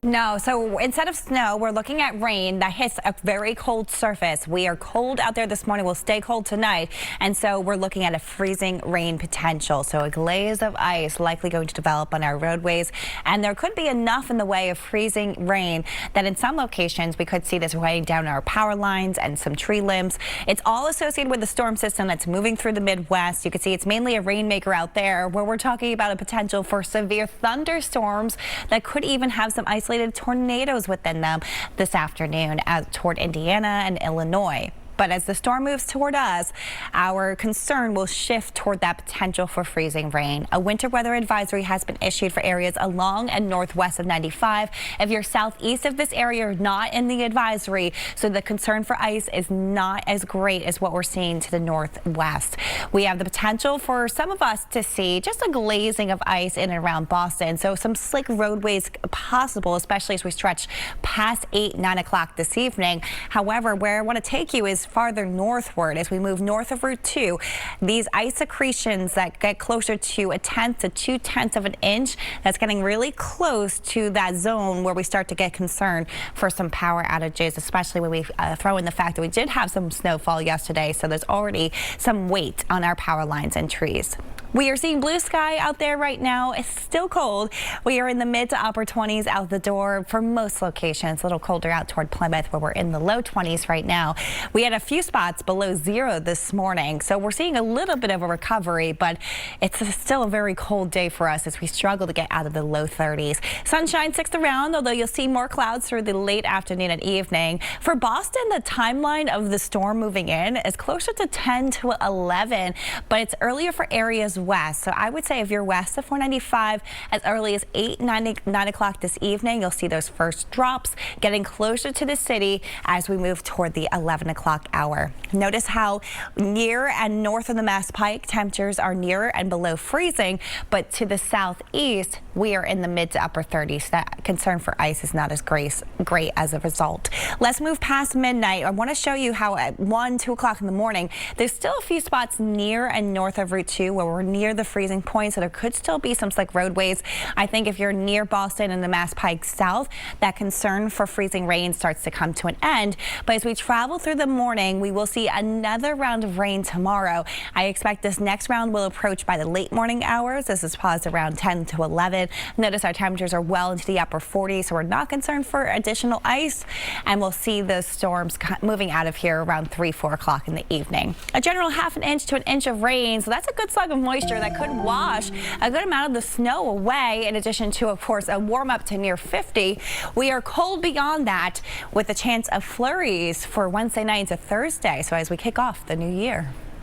No, so instead of snow, we're looking at rain that hits a very cold surface. We are cold out there this morning. We'll stay cold tonight. And so we're looking at a freezing rain potential. So a glaze of ice likely going to develop on our roadways. And there could be enough in the way of freezing rain that in some locations we could see this weighing down our power lines and some tree limbs. It's all associated with the storm system that's moving through the Midwest. You can see it's mainly a rainmaker out there where we're talking about a potential for severe thunderstorms that could even have some isolated tornadoes within them this afternoon toward Indiana and Illinois. But as the storm moves toward us, our concern will shift toward that potential for freezing rain. A winter weather advisory has been issued for areas along and northwest of 95. If you're southeast of this area, you're not in the advisory, so the concern for ice is not as great as what we're seeing to the northwest. We have the potential for some of us to see just a glazing of ice in and around Boston, so some slick roadways possible, especially as we stretch past 9 o'clock this evening. However, where I want to take you is farther northward as we move north of Route 2. These ice accretions that get closer to 1/10 to 2/10 of an inch, that's getting really close to that zone where we start to get concerned for some power outages, especially when we throw in the fact that we did have some snowfall yesterday. So there's already some weight on our power lines and trees. We are seeing blue sky out there right now. It's still cold. We are in the mid to upper 20s out the door for most locations. A little colder out toward Plymouth where we're in the low 20s right now. We had a few spots below zero this morning, so we're seeing a little bit of a recovery, but it's still a very cold day for us as we struggle to get out of the low 30s. Sunshine sticks around, although you'll see more clouds through the late afternoon and evening. For Boston, the timeline of the storm moving in is closer to 10 to 11, but it's earlier for areas west. So I would say if you're west of 495 as early as 9 o'clock this evening, you'll see those first drops getting closer to the city as we move toward the 11 o'clock hour. Notice how near and north of the Mass Pike temperatures are near and below freezing, but to the southeast we are in the mid to upper 30s. That concern for ice is not as great as a result. Let's move past midnight. I want to show you how at 2 o'clock in the morning there's still a few spots near and north of Route 2 where we're near the freezing point, so there could still be some slick roadways. I think if you're near Boston and the Mass Pike south, that concern for freezing rain starts to come to an end. But as we travel through the morning, we will see another round of rain tomorrow. I expect this next round will approach by the late morning hours. This is paused around 10 to 11. Notice our temperatures are well into the upper 40s, so we're not concerned for additional ice, and we'll see those storms moving out of here around 4 o'clock in the evening. A general ½ inch to 1 inch of rain, so that's a good slug of moisture that could wash a good amount of the snow away, in addition to, of course, a warm up to near 50. We are cold beyond that with a chance of flurries for Wednesday night into Thursday, so as we kick off the new year.